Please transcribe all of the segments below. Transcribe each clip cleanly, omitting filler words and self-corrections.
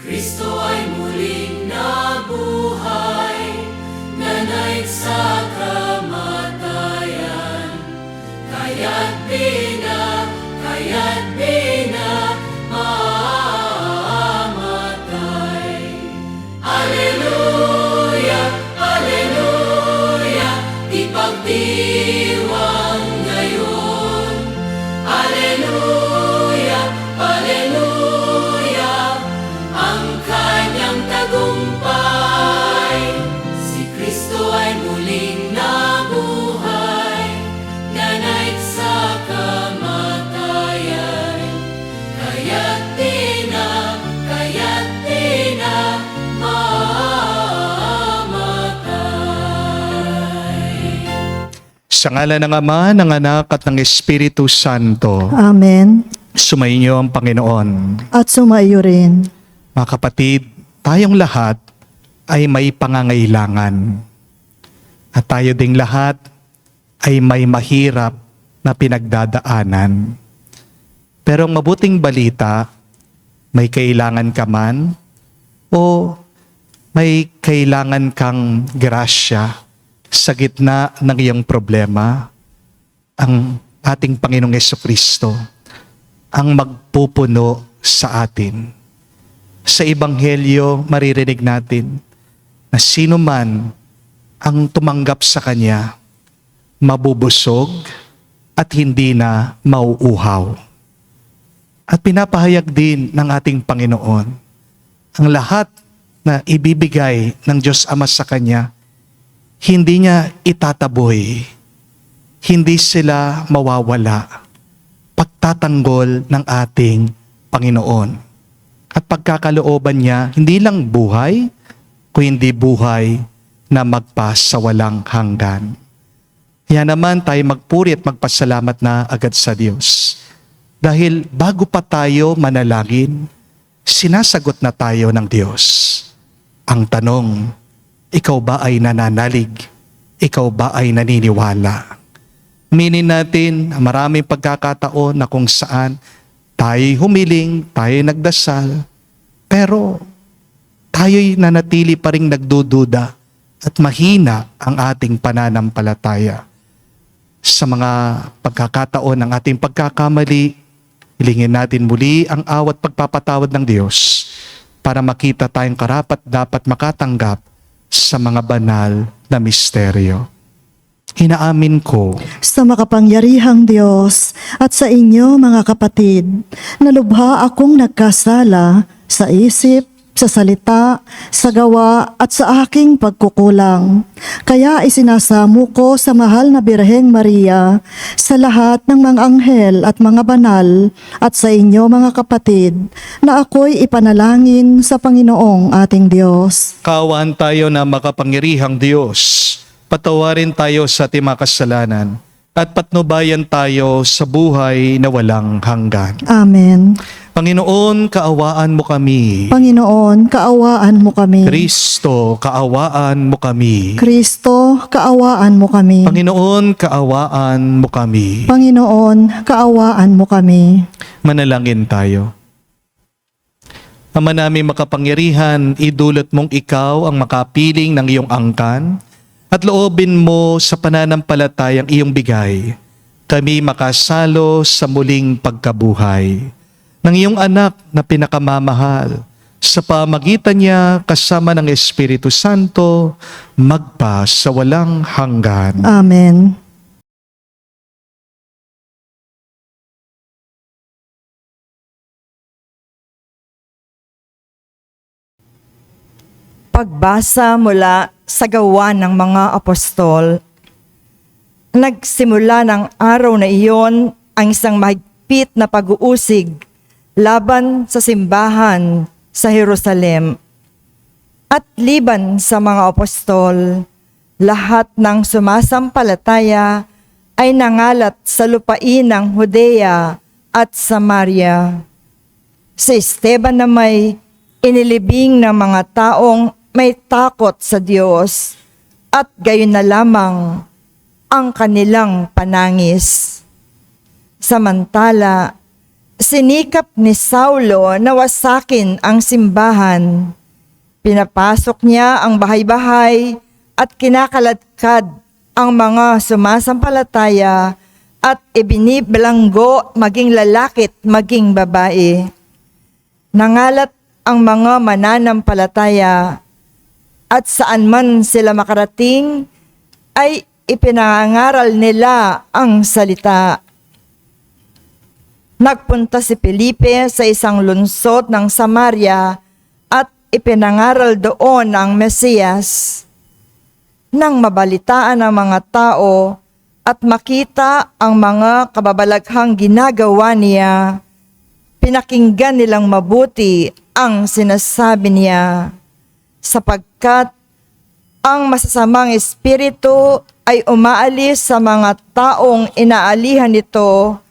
Kristo ay muling nabuhay, nanaig sa kamatayan. Kaya't di na mamamatay. Alleluia, Alleluia, ipagdiwang ngayon. Alleluia, Alleluia, ang kanyang tagumpay. Si Kristo ay muling nabuhay, nanaig sa kamatayan. Kaya't di na mamamatay. Sa ngalan ng Ama, ng Anak at ng Espiritu Santo, Amen. sumainyo ang Panginoon. At sumaiyo rin. Mga kapatid, tayong lahat ay may pangangailangan. At tayo ding lahat ay may mahirap na pinagdadaanan. Pero ang mabuting balita, may kailangan ka man o may kailangan kang grasya sa gitna ng iyong problema, ang ating Panginoong Jesucristo ang magpupuno sa atin. Sa Ebanghelyo, maririnig natin na sino man ang tumanggap sa Kanya, mabubusog at hindi na mauuhaw. At pinapahayag din ng ating Panginoon, ang lahat na ibibigay ng Diyos Ama sa Kanya, hindi niya itataboy, hindi sila mawawala. Pagtatanggol ng ating Panginoon. At pagkakalooban niya, hindi lang buhay, kundi buhay na magpasawalang hanggan. Kaya naman tayo magpuri at magpasalamat na agad sa Diyos. Dahil bago pa tayo manalangin, sinasagot na tayo ng Diyos. Ang tanong, ikaw ba ay nananalig? Ikaw ba ay naniniwala? Aminin natin, maraming pagkakataon na kung saan tayo humiling, tayo nagdasal, pero tayo'y nanatili pa rin nagdududa at mahina ang ating pananampalataya. Sa mga pagkakataon ng ating pagkakamali, hilingin natin muli ang awat pagpapatawad ng Diyos para makita tayong karapat dapat makatanggap sa mga banal na misteryo. Inaamin ko Sa makapangyarihang Diyos at sa inyo mga kapatid, na lubha akong nagkasala sa isip, sa salita, sa gawa at sa aking pagkukulang. Kaya isinasamo ko sa mahal na Birheng Maria, sa lahat ng mga anghel at mga banal, at sa inyo mga kapatid, na ako'y ipanalangin sa Panginoong ating Diyos. kaawaan tayo na makapangyarihang Diyos. Patawarin tayo sa ating mga kasalanan at patnubayan tayo sa buhay na walang hanggan. Amen. Panginoon, kaawaan mo kami. Panginoon, kaawaan mo kami. Kristo, kaawaan mo kami. Kristo, kaawaan mo kami. Panginoon, kaawaan mo kami. Panginoon, kaawaan mo kami. Manalangin tayo. Ama namin makapangyarihan, idulot mong ikaw ang makapiling ng iyong angkan at loobin mo sa pananampalatayang iyong bigay, kami makasalo sa muling pagkabuhay ng iyong anak na pinakamamahal, sa pamagitan niya kasama ng Espiritu Santo, magpa sa walang hanggan. Amen. Pagbasa mula sa Gawa ng mga Apostol. Nagsimula ng araw na iyon ang isang mahigpit na pag-uusig laban sa simbahan sa Jerusalem. At liban sa mga apostol, lahat ng sumasampalataya ay nangalat sa lupain ng Judea at Samaria. Si Esteban na may inilibing ng mga taong may takot sa Diyos at gayon na lamang ang kanilang panangis. Samantala, Sinikap ni Saulo na wasakin ang simbahan. Pinapasok niya ang bahay-bahay at kinakaladkad ang mga sumasampalataya at ibinibilanggo maging lalakit maging babae. Nangalat ang mga mananampalataya at saan man sila makarating ay ipinangaral nila ang salita. Nagpunta si Felipe sa isang lungsod ng Samaria at ipinangaral doon ang Mesiyas. Nang mabalitaan ng mga tao at makita ang mga kababalaghang ginagawa niya, pinakinggan nilang mabuti ang sinasabi niya, sapagkat ang masasamang espiritu ay umaalis sa mga taong inaalihan nito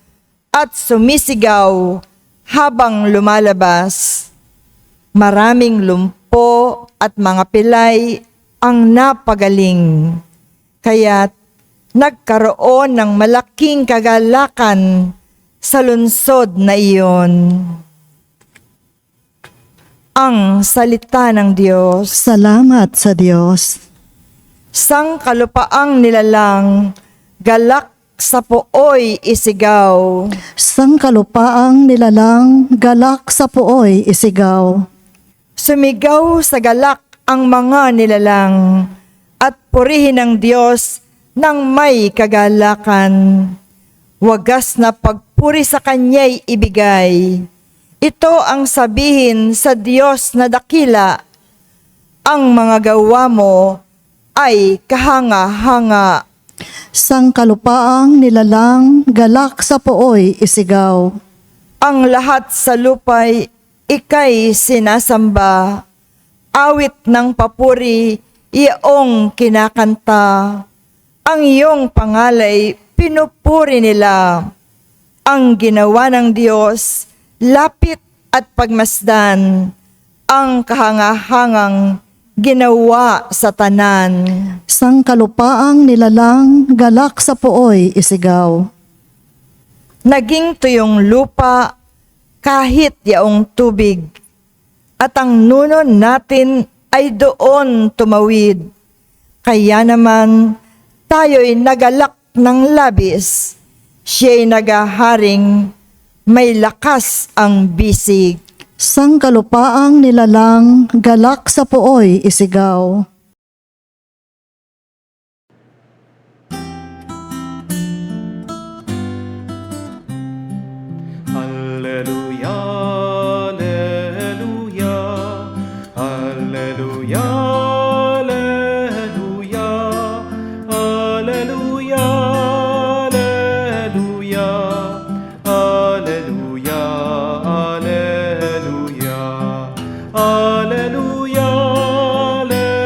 at sumisigaw habang lumalabas. Maraming lumpo at mga pilay ang napagaling, kaya't nagkaroon ng malaking kagalakan sa lungsod na iyon. Ang salita ng Diyos. Salamat sa Diyos. Sang kalupaang nilalang, galak sa puoy isigaw. Sang kalupaang nilalang, galak sa puoy isigaw. Sumigaw sa galak ang mga nilalang at purihin ng Diyos ng may kagalakan. Wagas na pagpuri sa Kanya'y ibigay. Ito ang sabihin sa Diyos na dakila. Ang mga gawa mo ay kahanga-hanga. Sang kalupaang nilalang, galak sa puoy isigaw. Ang lahat sa lupay ika'y sinasamba. Awit ng papuri, iyong kinakanta. Ang iyong pangalay, pinupuri nila. Ang ginawa ng Diyos, lapit at pagmasdan. Ang kahangahangang ginawa sa tanan. Sang kalupaang nilalang, galak sa puoy isigaw. Naging tuyong lupa kahit yaong tubig, at ang nuno natin ay doon tumawid. Kaya naman tayo'y nagalak ng labis, siya'y nagaharing may lakas ang bisig. Sang kalupaang nilalang, galak sa puoy isigaw. Alleluia, alleluia, alleluia, alleluia, alleluia, alleluia, alleluia, alleluia, alleluia,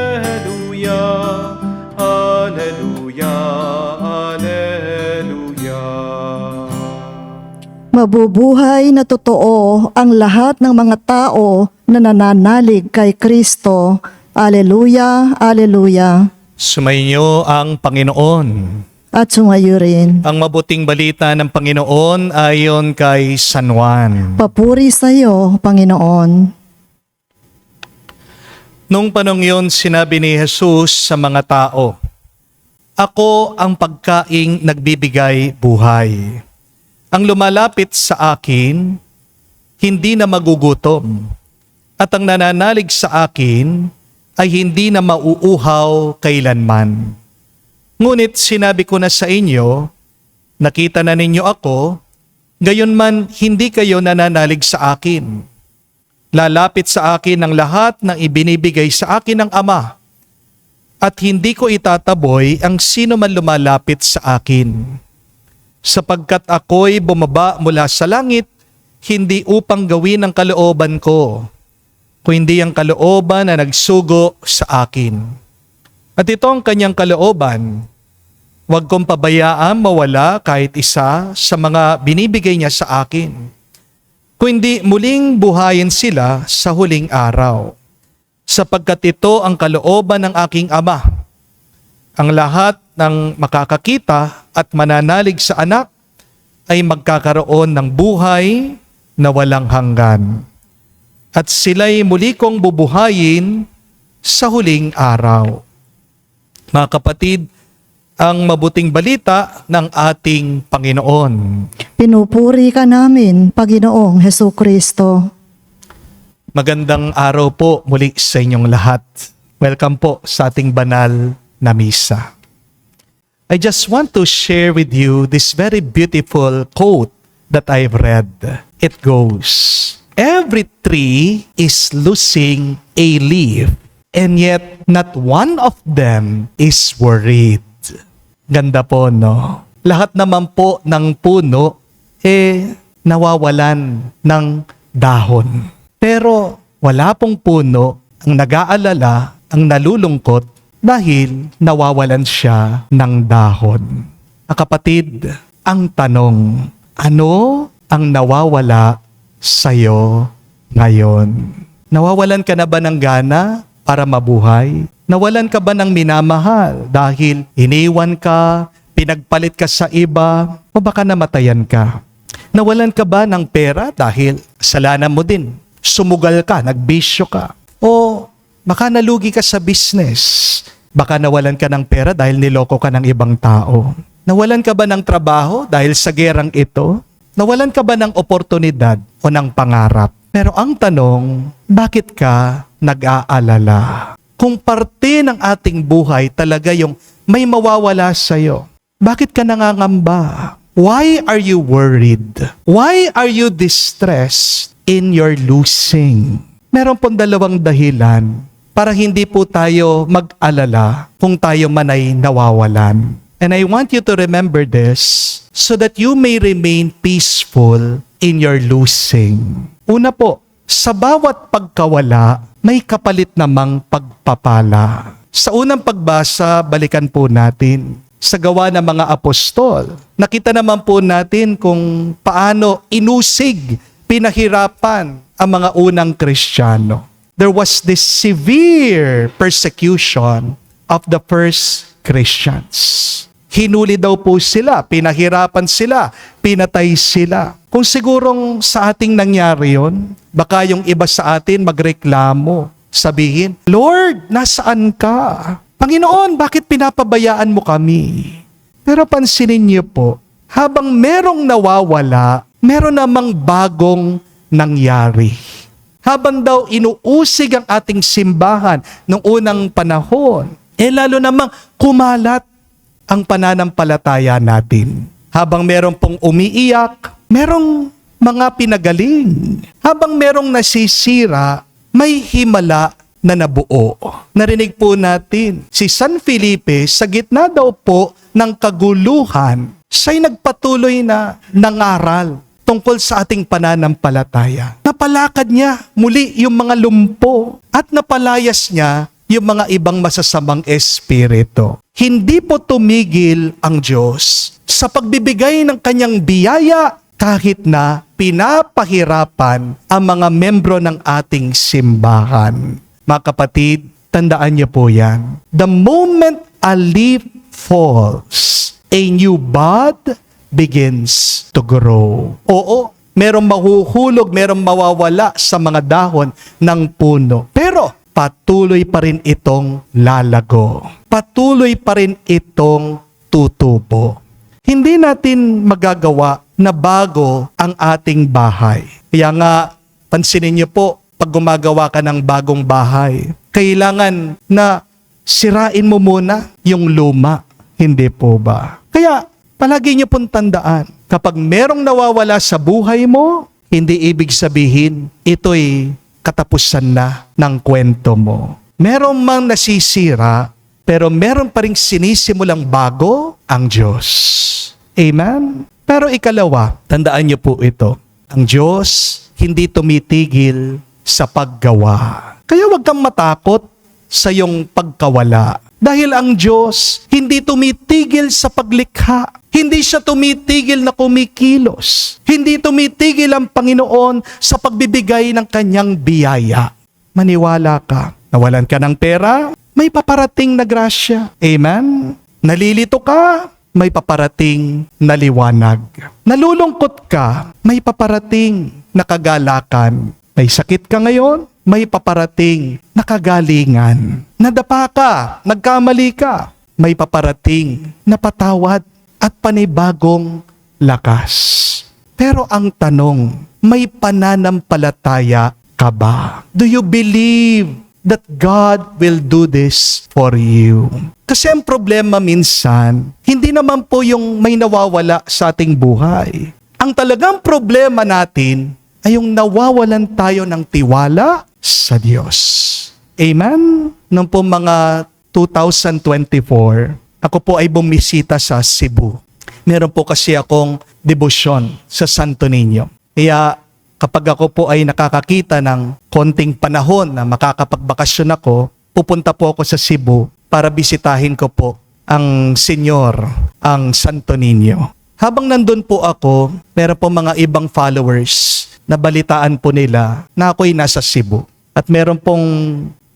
alleluia, alleluia, alleluia. Mabubuhay na totoo ang lahat ng mga tao na nananalig kay Kristo. Aleluya, aleluya. Sumainyo ang Panginoon. At sumayo rin. Ang mabuting balita ng Panginoon ayon kay San Juan. Papuri sa iyo, Panginoon. Nung panong yun, sinabi ni Jesus sa mga tao, "Ako ang pagkaing nagbibigay buhay. Ang lumalapit sa akin, hindi na magugutom. At ang nananalig sa akin, ay hindi na mauuhaw kailanman. Ngunit sinabi ko na sa inyo, nakita na ninyo ako, gayon man hindi kayo nananalig sa akin. Lalapit sa akin ang lahat ng ibinibigay sa akin ng Ama, at hindi ko itataboy ang sino man lumalapit sa akin. Sapagkat ako'y bumaba mula sa langit, hindi upang gawin ang kalooban ko, kundi ang kalooban na nagsugo sa akin. At ito ang kanyang kalooban, huwag kong pabayaan mawala kahit isa sa mga binibigay niya sa akin, kundi muling buhayin sila sa huling araw. Sapagkat ito ang kalooban ng aking Ama, ang lahat ng makakakita at mananalig sa anak ay magkakaroon ng buhay na walang hanggan. At sila'y muli kong bubuhayin sa huling araw. Mga kapatid, ang mabuting balita ng ating Panginoon. Pinupuri ka namin, Panginoong Hesukristo. Magandang araw po muli sa inyong lahat. Welcome po sa ating banal na misa. I just want to share with you this very beautiful quote that I've read. It goes, "Every tree is losing a leaf, and yet not one of them is worried." Ganda po, no? Lahat naman po ng puno, nawawalan ng dahon. Pero wala pong puno ang nag-aalala, ang nalulungkot dahil nawawalan siya ng dahon. Kapatid, ang tanong, ano ang nawawala sa'yo ngayon? Nawawalan ka na ba ng gana para mabuhay? Nawalan ka ba ng minamahal dahil iniwan ka, pinagpalit ka sa iba, o baka namatayan ka? Nawalan ka ba ng pera dahil kasalanan mo din? Sumugal ka, nagbisyo ka. O baka nalugi ka sa business. Baka nawalan ka ng pera dahil niloko ka ng ibang tao. Nawalan ka ba ng trabaho dahil sa gerang ito? Nawalan ka ba ng oportunidad o ng pangarap? Pero ang tanong, bakit ka nag-aalala? Kung parte ng ating buhay talaga yung may mawawala sa'yo, bakit ka nangangamba? Why are you worried? Why are you distressed in your losing? Meron pong dalawang dahilan para hindi po tayo mag-alala kung tayo man ay nawawalan. And I want you to remember this so that you may remain peaceful in your losing. Una po, sa bawat pagkawala, may kapalit namang pagpapala. Sa unang pagbasa, balikan po natin sa Gawa ng mga Apostol. Nakita naman po natin kung paano inusig, pinahirapan ang mga unang Kristiyano. There was this severe persecution of the first Christians. Hinuli daw po sila, pinahirapan sila, pinatay sila. Kung sigurong sa ating nangyari yon, baka yung iba sa atin magreklamo, sabihin, "Lord, nasaan ka? Panginoon, bakit pinapabayaan mo kami?" Pero pansinin niyo po, habang merong nawawala, meron namang bagong nangyari. Habang daw inuusig ang ating simbahan noong unang panahon, lalo namang kumalat ang pananampalataya natin. Habang merong pong umiiyak, merong mga pinagaling. Habang merong nasisira, may himala na nabuo. Narinig po natin, si San Felipe sa gitna daw po ng kaguluhan, siya'y nagpatuloy na nangaral tungkol sa ating pananampalataya. Napalakad niya muli yung mga lumpo at napalayas niya yung mga ibang masasamang espiritu. Hindi po tumigil ang Diyos sa pagbibigay ng kanyang biyaya kahit na pinapahirapan ang mga membro ng ating simbahan. Mga kapatid, tandaan niyo po yan. The moment a leaf falls, a new bud begins to grow. Oo, merong mahuhulog, merong mawawala sa mga dahon ng puno. Pero patuloy pa rin itong lalago. Patuloy pa rin itong tutubo. Hindi natin magagawa na bago ang ating bahay. Kaya nga, pansinin niyo po, pag gumagawa ka ng bagong bahay, kailangan na sirain mo muna yung luma. Hindi po ba? Kaya, palagi niyo pong tandaan, kapag merong nawawala sa buhay mo, hindi ibig sabihin, ito'y katapusan na ng kwento mo. Meron mang nasisira, pero meron pa ring sinisimulang bago ang Diyos. Amen? Pero ikalawa, tandaan niyo po ito. Ang Diyos hindi tumitigil sa paggawa. Kaya huwag kang matakot sa iyong pagkawala. Dahil ang Diyos hindi tumitigil sa paglikha. Hindi siya tumitigil na kumikilos. Hindi tumitigil ang Panginoon sa pagbibigay ng kanyang biyaya. Maniwala ka. Nawalan ka ng pera, may paparating na grasya. Amen? Nalilito ka, may paparating na liwanag. Nalulungkot ka, may paparating na kagalakan. May sakit ka ngayon, may paparating na kagalingan. Nadapa ka, nagkamali ka, may paparating na patawad at panibagong lakas. Pero ang tanong, may pananampalataya ka ba? Do you believe that God will do this for you? Kasi ang problema minsan, hindi naman po yung may nawawala sa ating buhay. Ang talagang problema natin ay yung nawawalan tayo ng tiwala sa Diyos. Amen? Noong po mga 2024, ako po ay bumisita sa Cebu. Meron po kasi akong debosyon sa Santo Niño. Kaya kapag ako po ay nakakakita ng konting panahon na makakapagbakasyon ako, pupunta po ako sa Cebu para bisitahin ko po ang Senyor, ang Santo Niño. Habang nandun po ako, meron po mga ibang followers na balitaan po nila na ako'y nasa Cebu. At meron pong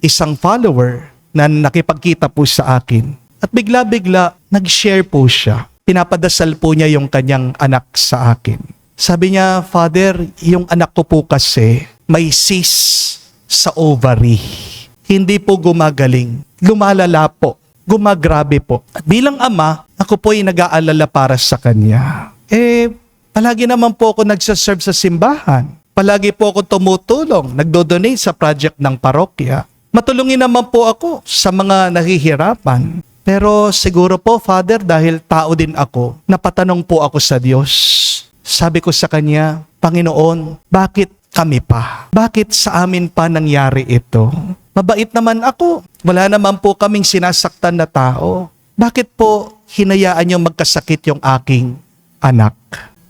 isang follower na nakipagkita po sa akin. At bigla-bigla, nag-share po siya. Pinapadasal po niya yung kanyang anak sa akin. Sabi niya, Father, yung anak ko po kasi may cyst sa ovary. Hindi po gumagaling. Lumalala po. Gumagrabe po. At bilang ama, ako po ay nag-aalala para sa kanya. Palagi naman po ako nagsaserve sa simbahan. Palagi po ako tumutulong, nagdodonate sa project ng parokya. Matulungin naman po ako sa mga nahihirapan. Pero siguro po, Father, dahil tao din ako, napatanong po ako sa Diyos. Sabi ko sa Kanya, Panginoon, bakit kami pa? Bakit sa amin pa nangyari ito? Mabait naman ako. Wala naman po kaming sinasaktan na tao. Bakit po hinayaan niyo magkasakit yung aking anak?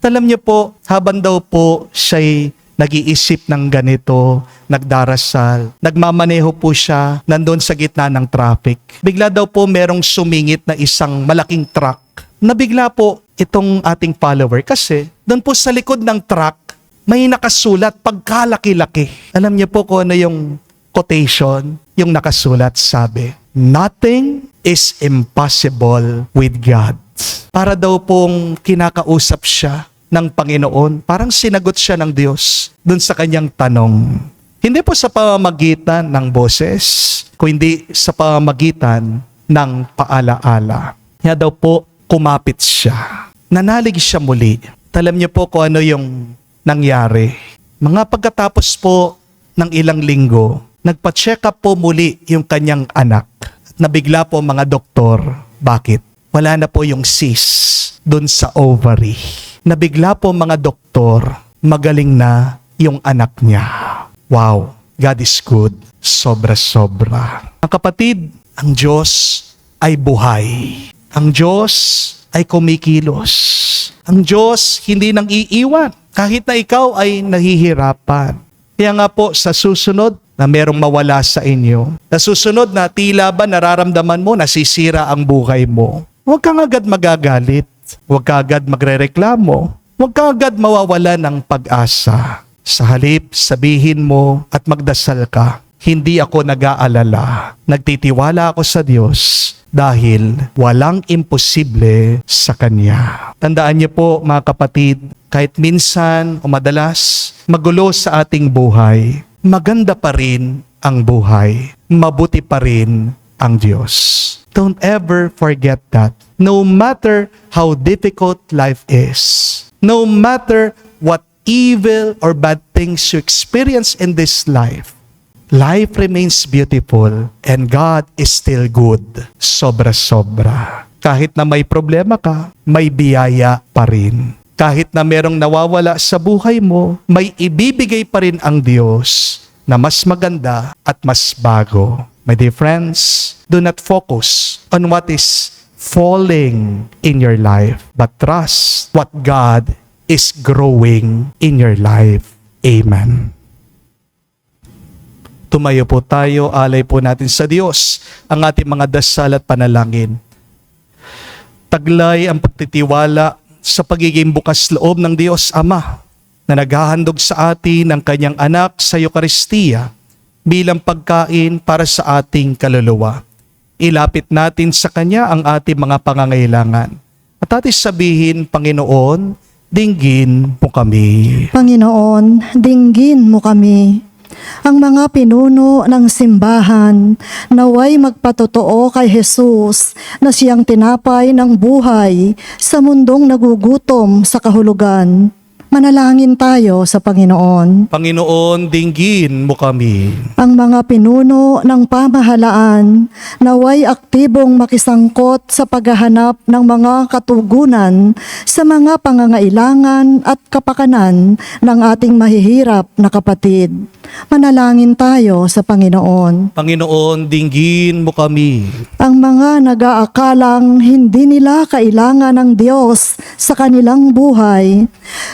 Alam niyo po, habang daw po siya'y nag-iisip ng ganito, nagdarasal, nagmamaneho po siya, nandun sa gitna ng traffic. Bigla daw po merong sumingit na isang malaking truck. Nabigla po itong ating follower kasi doon po sa likod ng truck, may nakasulat pagkalaki-laki. Alam niyo po kung ano yung quotation, yung nakasulat, sabi, "Nothing is impossible with God." Para daw pong kinakausap siya ng Panginoon, parang sinagot siya ng Diyos dun sa kanyang tanong. Hindi po sa pamamagitan ng boses, kundi sa pamamagitan ng paalaala. Kaya daw po, kumapit siya. Nanalig siya muli. Alam niyo po kung ano yung nangyari. Mga pagkatapos po ng ilang linggo, nagpa-check up po muli yung kanyang anak. Nabigla po mga doktor. Bakit? Wala na po yung cyst dun sa ovary. Nabigla po mga doktor, magaling na yung anak niya. Wow, God is good. Sobra-sobra. Mga kapatid, ang Diyos ay buhay. Ang Diyos ay kumikilos. Ang Diyos hindi nang iiwan kahit na ikaw ay nahihirapan. Kaya nga po sa susunod na merong mawala sa inyo, sa susunod na tila ba nararamdaman mo nasisira ang buhay mo, huwag kang agad magagalit. Huwag ka agad magrereklamo. Huwag ka agad mawawala ng pag-asa. Sa halip, sabihin mo at magdasal ka, hindi ako nag-aalala. Nagtitiwala ako sa Diyos dahil walang imposible sa Kanya. Tandaan niyo po mga kapatid, kahit minsan o madalas magulo sa ating buhay, maganda pa rin ang buhay. Mabuti pa rin ang Diyos. Don't ever forget that. No matter how difficult life is, no matter what evil or bad things you experience in this life, life remains beautiful and God is still good. Sobra-sobra. Kahit na may problema ka, may biyaya pa rin. Kahit na merong nawawala sa buhay mo, may ibibigay pa rin ang Diyos na mas maganda at mas bago. My dear friends, do not focus on what is falling in your life, but trust what God is growing in your life. Amen. Tumayo po tayo, alay po natin sa Diyos ang ating mga dasal at panalangin. Taglay ang pagtitiwala sa pagiging bukas loob ng Diyos Ama na naghahandog sa atin ng kanyang anak sa Eucharistia bilang pagkain para sa ating kaluluwa. Ilapit natin sa Kanya ang ating mga pangangailangan. At ating sabihin, Panginoon, dinggin mo kami. Panginoon, dinggin mo kami. Ang mga pinuno ng simbahan naway magpatotoo kay Jesus na siyang tinapay ng buhay sa mundong nagugutom sa kahulugan. Manalangin tayo sa Panginoon. Panginoon, dinggin mo kami. Ang mga pinuno ng pamahalaan naway aktibong makisangkot sa paghahanap ng mga katugunan sa mga pangangailangan at kapakanan ng ating mahihirap na kapatid. Manalangin tayo sa Panginoon. Panginoon, dinggin mo kami. Ang mga nag-aakalang hindi nila kailangan ng Diyos sa kanilang buhay,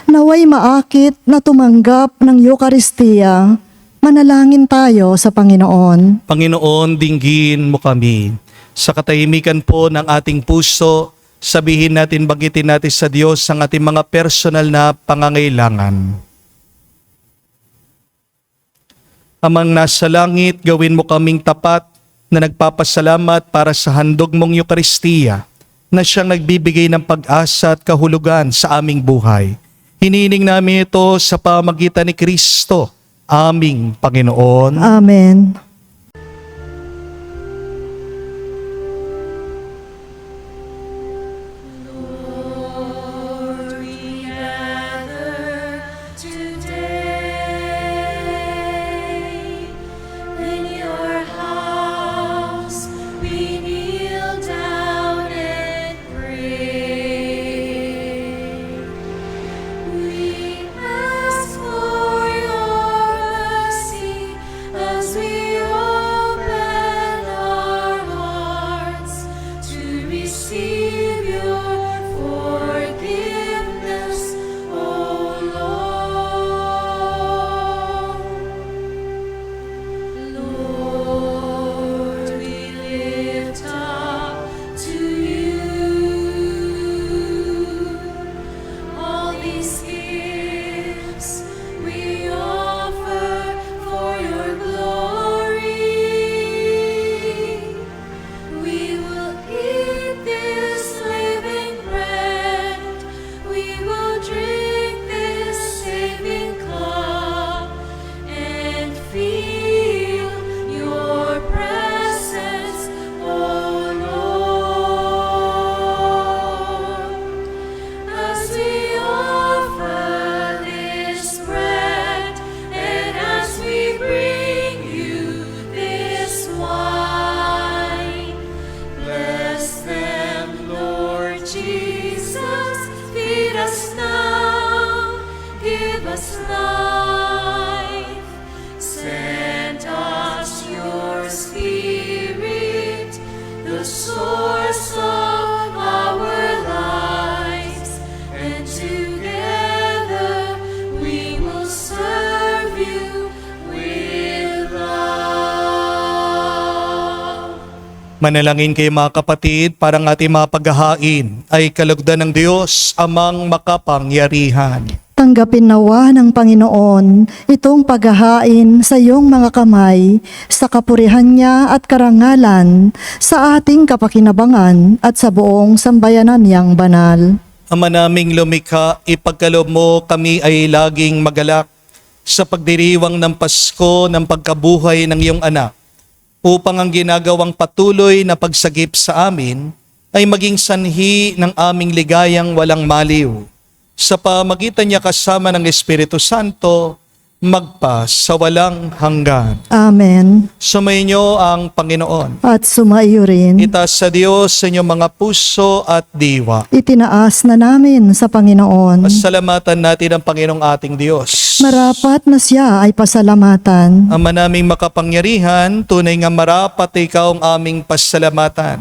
naway maakit na tumanggap ng Eucharistia. Manalangin tayo sa Panginoon. Panginoon, dinggin mo kami. Sa katahimikan po ng ating puso, sabihin natin, bagitin natin sa Diyos ang ating mga personal na pangangailangan. Amang nasa langit, gawin mo kaming tapat na nagpapasalamat para sa handog mong Eucharistia na siyang nagbibigay ng pag-asa at kahulugan sa aming buhay. Hinihiling namin ito sa pamagitan ni Kristo, aming Panginoon. Amen. Lord, we gather today in your house. We kneel down and pray. We ask for your mercy as we open our hearts to receive your forgiveness, O Lord. Lord, we lift up to you all these gifts we offer for your glory. We will eat this living bread. We will drink this saving cup and feel your presence, O Lord. As we offer this bread and as we bring you this wine, bless them, Lord Jesus. Feed us now, give us life. Send us your Spirit, the source of our lives, and together we will serve you with love. Manalangin kayo mga kapatid, parang ating mga paghahain ay kalugdan ng Diyos amang makapangyarihan. Tanggapin nawa ng Panginoon itong paghahain sa iyong mga kamay sa kapurihan niya at karangalan sa ating kapakinabangan at sa buong sambayanan niyang banal. Ama naming lumikha, ipagkaloob mo kami ay laging magalak sa pagdiriwang ng Pasko ng pagkabuhay ng iyong anak, upang ang ginagawang patuloy na pagsagip sa amin ay maging sanhi ng aming ligayang walang maliw. Sa pamagitan niya kasama ng Espiritu Santo, magpa sa walang hanggan. Amen. Sumainyo ang Panginoon. At sumaiyo rin. Itaas sa Diyos sa inyong mga puso at diwa. Itinaas na namin sa Panginoon. Pasalamatan natin ang Panginoong ating Diyos. Marapat na siya ay pasalamatan. Ama naming makapangyarihan, tunay nga marapat ikaw ang aming pasalamatan.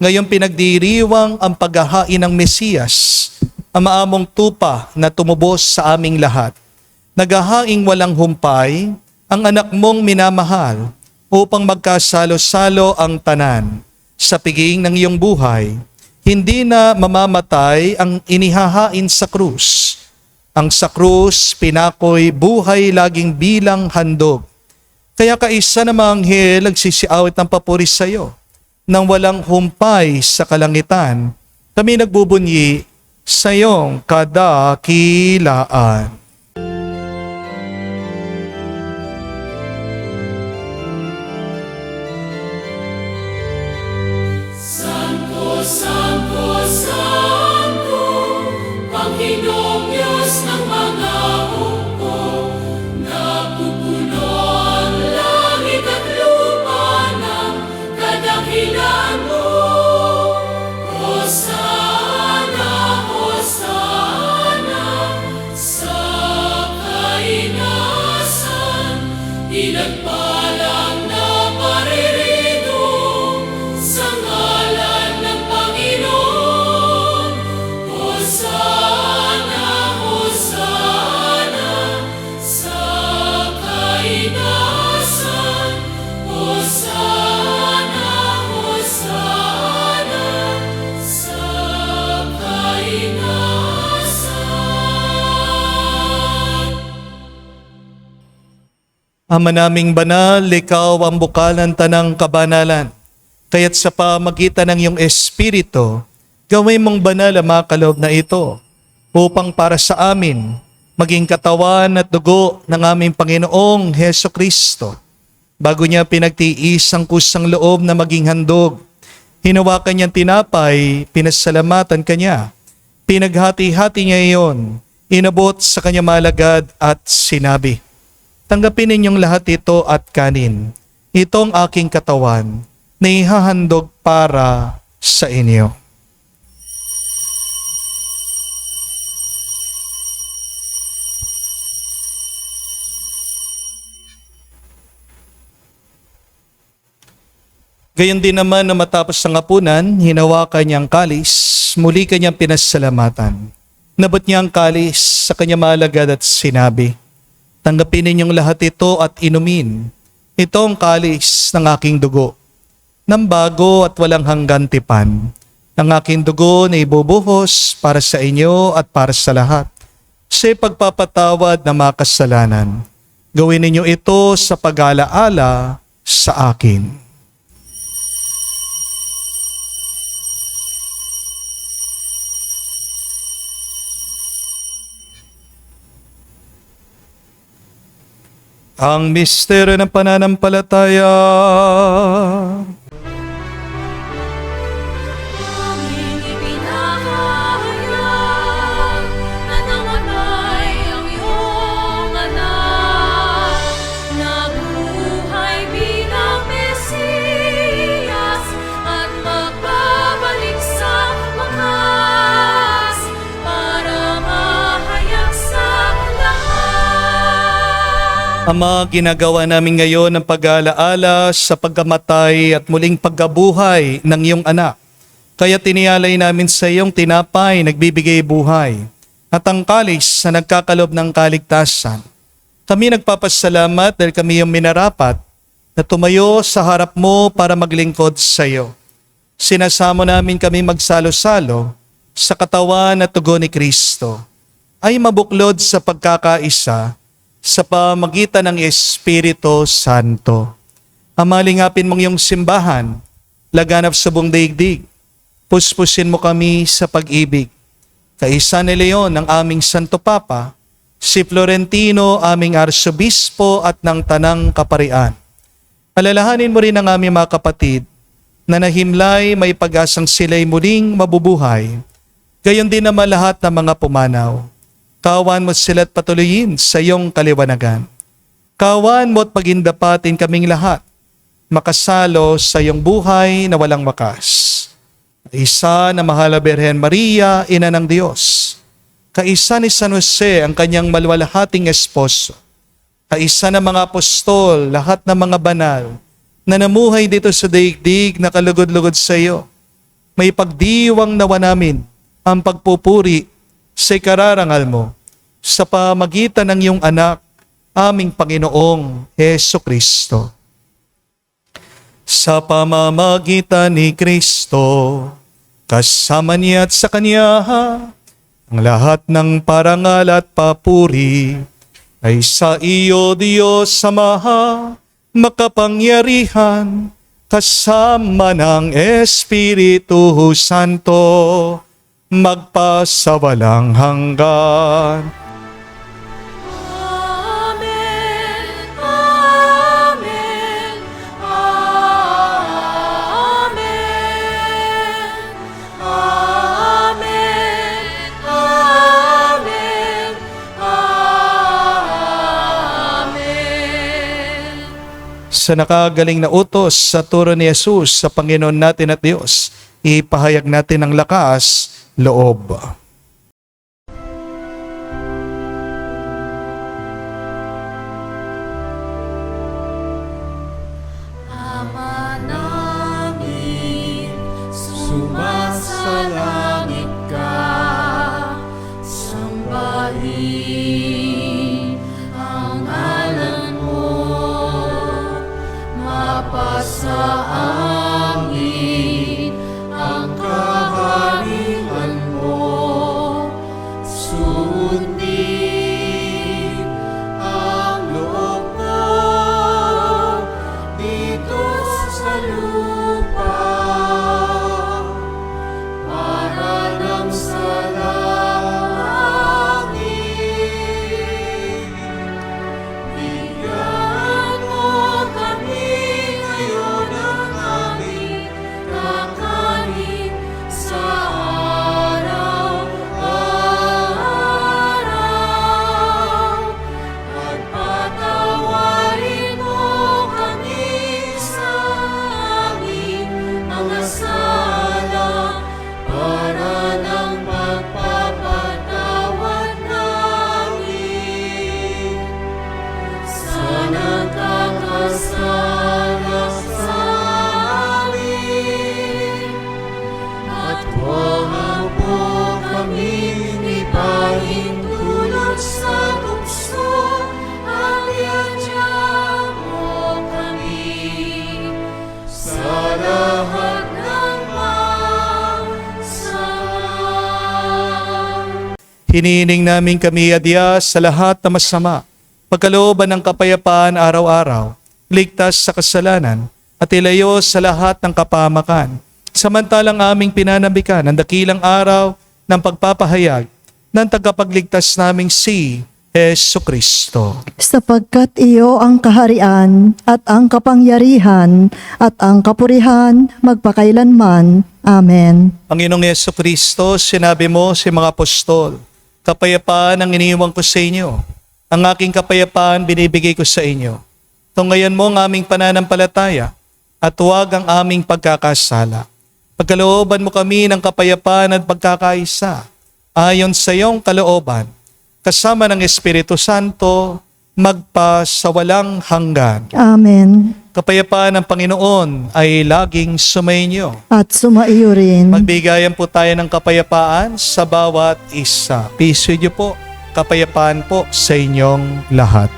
Ngayon pinagdiriwang ang paghahain ng Mesiyas, ang maamong tupa na tumubos sa aming lahat. Naghahaing walang humpay, ang anak mong minamahal, upang magkasalo-salo ang tanan. Sa piging ng iyong buhay, hindi na mamamatay ang inihahain sa krus. Ang sa krus, pinakoy buhay laging bilang handog. Kaya kaisa na mga anghel nagsisiawit ng papuri sa iyo. Nang walang humpay sa kalangitan, kami nagbubunyi sa iyong kadakilaan. Santo, Santo, Santo, Panginoong Diyos ng mga hukbo, napupuno ang langit at lupa ng kadakilaan mo. Hosana, Hosana, sa kainasan, pinagpalang na paririto sa ngalan ng Panginoon. Hosana, Hosana, sa kainasan. Hosana, Hosana, sa kainasan. Ama naming banal, ikaw ang bukalan tanang kabanalan. Kaya't sa pamagitan ng iyong Espiritu, gawin mong banal ang mga kaloob na ito upang para sa amin maging katawan at dugo ng aming Panginoong Heso Kristo. Bago niya pinagtiis ang kusang loob na maging handog, hinawakan niyang tinapay, pinasalamatan kanya. Pinaghati-hati niya iyon, inabot sa kanya malagad at sinabi, "Tanggapin ninyong lahat ito at kanin. Itong aking katawan na ihahandog para sa inyo." Gayon din naman na matapos ng hapunan, hinawakan niya ang kalis, muli kanyang pinasalamatan. Nabot niya ang kalis sa kanya malagad at sinabi, "Tanggapin ninyong lahat ito at inumin. Ito ang kalis ng aking dugo, ng bago at walang hanggan tipan, ng aking dugo na ibubuhos para sa inyo at para sa lahat, sa pagpapatawad ng mga kasalanan. Gawin ninyo ito sa pag-alaala sa akin." Ang misteryo ng pananampalataya. Aming ipinahayag na namatay ang iyong anak, nabuhay bilang Mesiyas at magbabalik sa wakas para mahayag sa lahat. Ama, ginagawa namin ngayon ang pag-aalaala sa pagkamatay at muling pagkabuhay ng iyong anak. Kaya tinialay namin sa iyong tinapay nagbibigay buhay at ang kalis na nagkakalob ng kaligtasan. Kami nagpapasalamat dahil kami yung minarapat na tumayo sa harap mo para maglingkod sa iyo. Sinasamo namin kami magsalo-salo sa katawan at tugo ni Kristo ay mabuklod sa pagkakaisa sa pamagitan ng Espiritu Santo. Amalingapin mong iyong simbahan, laganap sa buong daigdig. Puspusin mo kami sa pag-ibig. Kaisa ni Leon ang aming Santo Papa, si Florentino aming Arsobispo at ng Tanang Kaparian. Alalahanin mo rin ang aming mga kapatid na nahimlay may pag-asang sila'y muling mabubuhay. Gayon din naman lahat ng mga pumanaw. Kawan mo sila't patuloyin sa iyong kaliwanagan. Kawan mo at pagindapatin kaming lahat, makasalo sa iyong buhay na walang wakas. Kaisa na mahal na Birhen Maria, Ina ng Diyos. Kaisa ni San Jose, ang kanyang maluwalhating esposo. Kaisa ng mga apostol, lahat ng mga banal, na namuhay dito sa daigdig na kalugod-lugod sa iyo. May pagdiwang nawa namin ang pagpupuri sa ikararangal mo sa pamagitan ng iyong anak, aming Panginoong Heso Kristo. Sa pamamagitan ni Kristo, kasama niya at sa Kanya, ang lahat ng parangal at papuri ay sa iyo, Diyos Ama, makapangyarihan, kasama ng Espiritu Santo, magpasawalang hanggan. Amen. Amen. Amen. Amen. Amen. Amen. Sa nakagaling na utos sa turo ni Jesus sa Panginoon natin at Diyos, ipahayag natin ang lakas, loob. Ama namin, sumasalangit ka, sambahin ang ngalan mo, mapasa amin ang kaharian mo, sundin ang loob mo dito sa lupa para nang sa langit. Bigyan mo kami ngayon ng aming kakanin sa araw-araw. At patawarin mo kami sa aming mga sala para nang magpapatawad namin sa nagkakasala sa amin. At huwag mo kaming ipahintulot sa tukso, at iadya mo kami sa lahat ng masama. Hinihiling namin kami adya sa lahat na masama, pagkalooban ng kapayapaan araw-araw, ligtas sa kasalanan, at ilayo sa lahat ng kapahamakan. Samantalang aming pinanambikan ang dakilang araw ng pagpapahayag ng tagapagligtas naming si Jesucristo. Sapagkat iyo ang kaharian at ang kapangyarihan at ang kapurihan magpakailanman. Amen. Panginoong Jesucristo, sinabi mo sa mga apostol, kapayapaan ang iniiwan ko sa inyo. Ang aking kapayapaan binibigay ko sa inyo. Tunghayan mo ang aming pananampalataya at huwag ang aming pagkakasala. Pagkalooban mo kami ng kapayapaan at pagkakaisa ayon sa iyong kalooban, kasama ng Espiritu Santo, magpasawalang hanggan. Amen. Kapayapaan ng Panginoon ay laging sumainyo. At sumaiyo rin. Magbigayan po tayo ng kapayapaan sa bawat isa. Piso niyo po, kapayapaan po sa inyong lahat.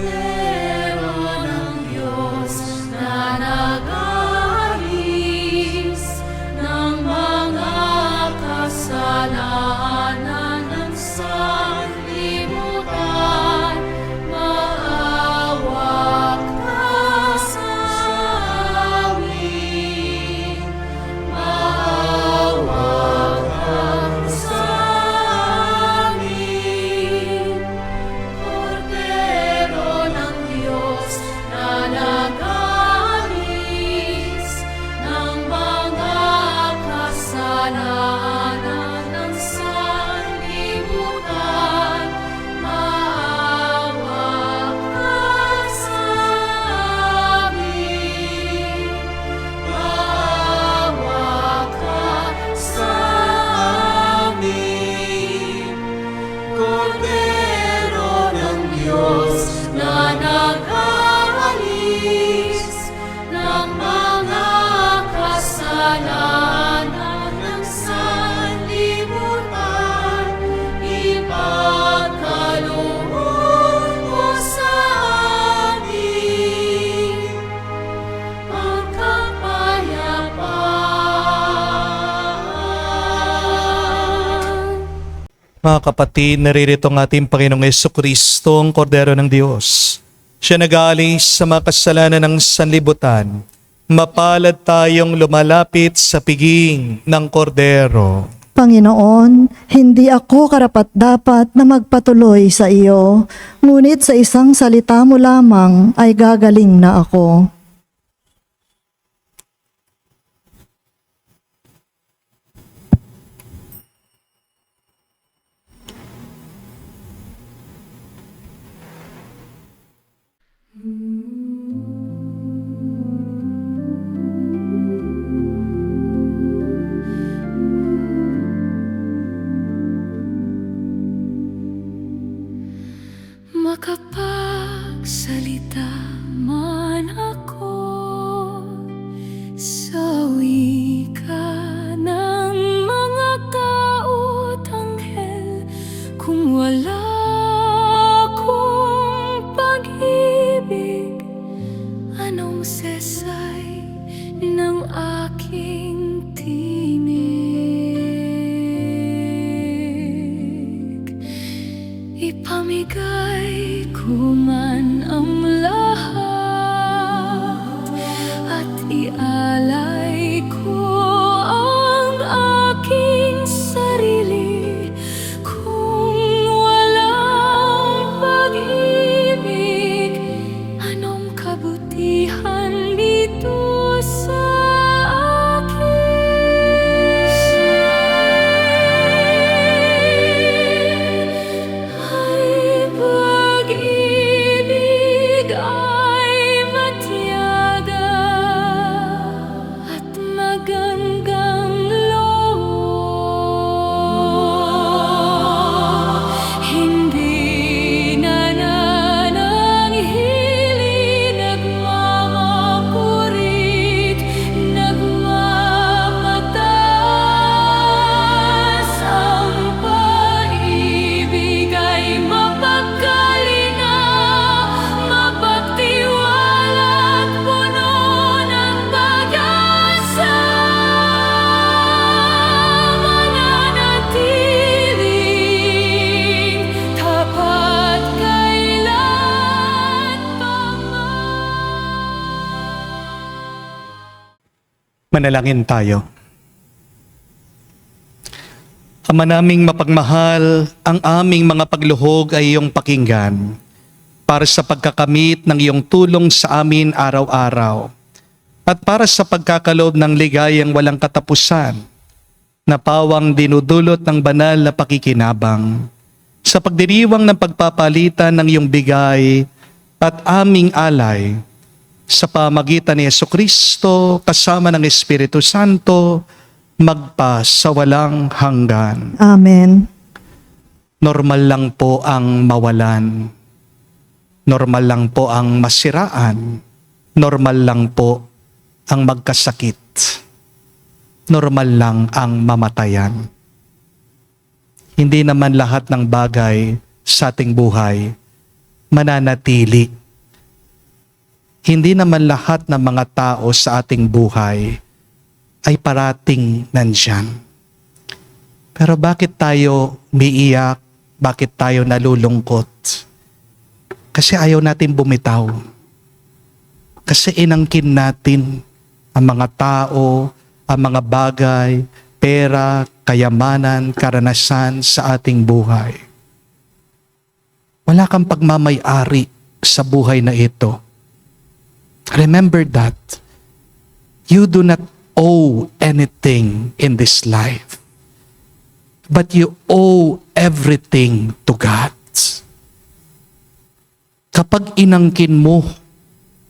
Kordero ng Diyos na nag-aalis ng mga kasalanan ng sanlibutan, maawa ka sa amin. Maawa ka sa amin. Kordero ng Diyos na nag-aalis ng mga kasalanan ng sanlibutan, maawa ka sa amin. Maawa ka sa amin. Kordero ng Diyos na nag-aalis ng mga kasalanan ng sanlibutan, ipagkaloob mo sa amin ang kapayapaan. Mga kapatid, naririto ang ating Panginoong Jesucristo, ang Kordero ng Diyos. Siya nag-aalis sa mga kasalanan ng sanlibutan. Mapalad tayong lumalapit sa piging ng kordero. Panginoon, hindi ako karapat-dapat na magpatuloy sa iyo, ngunit sa isang salita mo lamang ay gagaling na ako. Makapagsalita man ako sa wika ng mga tao't anghel, kung wala akong pag-ibig, anong sesay ng aking tinig? Ipamigay ko man ang lahat at ialay ko ang aking sarili, kung walang pag-ibig, anong kabutihan nito sa ay pag-ibig ay matiyaga at magandang loob, hindi nanananghili, nagmamakulit, nagmamataas. Ang pag-ibig ay mapagkalinaw, mapagtiwala at puno ng pag-asa, mananatiling tapat kailan pa man. Manalangin tayo. Ama naming mapagmahal, ang aming mga pagluhog ay iyong pakinggan para sa pagkakamit ng iyong tulong sa amin araw-araw at para sa pagkakaloob ng ligayang walang katapusan na pawang dinudulot ng banal na pakikinabang sa pagdiriwang ng pagpapalitan ng iyong bigay at aming alay sa pamagitan ni Jesucristo kasama ng Espiritu Santo magpa sa walang hanggan. Amen. Normal lang po ang mawalan. Normal lang po ang masiraan. Normal lang po ang magkasakit. Normal lang ang mamatayan. Hindi naman lahat ng bagay sa ating buhay mananatili. Hindi naman lahat ng mga tao sa ating buhay ay parating nandyan. Pero bakit tayo umiiyak? Bakit tayo nalulungkot? Kasi ayaw natin bumitaw. Kasi inangkin natin ang mga tao, ang mga bagay, pera, kayamanan, karanasan sa ating buhay. Wala kang pagmamay-ari sa buhay na ito. Remember that. You do not owe anything in this life, but you owe everything to God. Kapag inangkin mo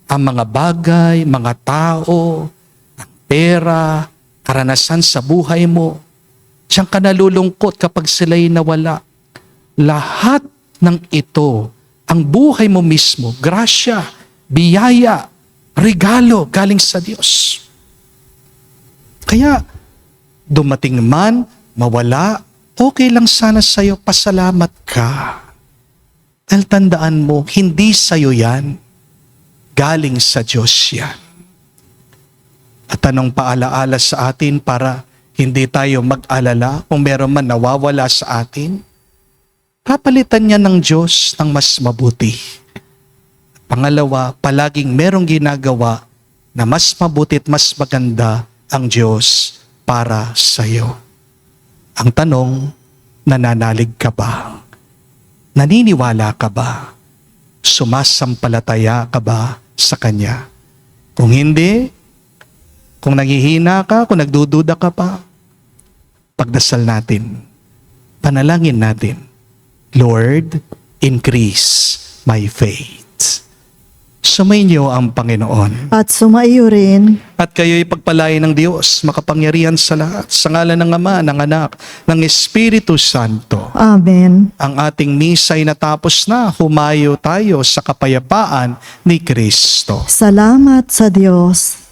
ang mga bagay, mga tao, ang pera, karanasan sa buhay mo, siyang ka nalulungkot kapag sila'y nawala. Lahat ng ito, ang buhay mo mismo, grasya, biyaya, regalo galing sa Diyos. Kaya, dumating man, mawala, okay lang sana sa'yo, pasalamat ka. Dahil tandaan mo, hindi sa'yo yan, galing sa Diyos yan. At anong paalaala sa atin para hindi tayo mag-alala kung meron man nawawala sa atin? Papalitan niya ng Diyos ng mas mabuti. Pangalawa, palaging merong ginagawa na mas mabutit, mas maganda ang Diyos para sa iyo. Ang tanong, nananalig ka ba? Naniniwala ka ba? Sumasampalataya ka ba sa Kanya? Kung hindi, kung naghihina ka, kung nagdududa ka pa, pagdasal natin, panalangin natin, Lord, increase my faith. Sumainyo ang Panginoon. At sumaiyo rin. At kayo'y pagpalain ng Diyos, makapangyarihan sa lahat, sa ngalan ng Ama, ng Anak, ng Espiritu Santo. Amen. Ang ating misa'y natapos na, humayo tayo sa kapayapaan ni Kristo. Salamat sa Diyos.